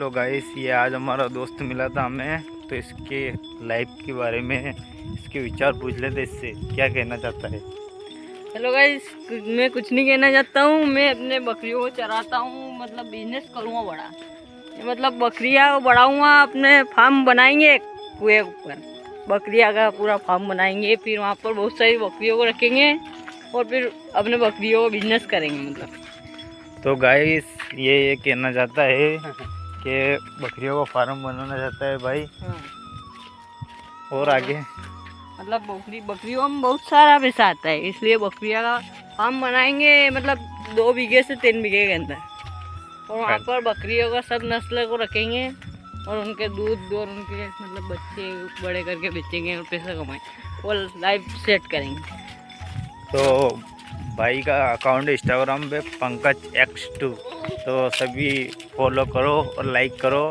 Hello guys, ये आज हमारा दोस्त मिला था हमें, तो इसके लाइफ के बारे में इसके विचार पूछ लेते, इससे क्या कहना चाहता है। हेलो गाइस, मैं कुछ नहीं कहना चाहता हूँ। मैं अपने बकरियों को चराता हूँ, मतलब बिजनेस करूँगा बड़ा। मतलब बकरियाँ को बढ़ाऊँगा, अपने फार्म बनाएंगे कुएं ऊपर, बकरियाँ का पूरा फार्म बनाएंगे। फिर वहाँ पर बहुत सारी बकरियों को रखेंगे और फिर अपने बकरियों को बिजनेस करेंगे। मतलब तो गाइस ये कहना चाहता है कि बकरियों का फार्म बनाना चाहता है भाई। हाँ। और आगे मतलब बकरियों में बहुत सारा पैसा आता है, इसलिए बकरियाँ का फार्म बनाएंगे। मतलब 2 बीघे से 3 बीघे के अंदर, और वहाँ पर बकरियों का सब नस्ल को रखेंगे और उनके दूध और उनके मतलब बच्चे बड़े करके बेचेंगे और पैसा कमाएंगे और लाइफ सेट करेंगे। तो भाई का अकाउंट इंस्टाग्राम पे पंकज X2, तो सभी फॉलो करो और लाइक करो।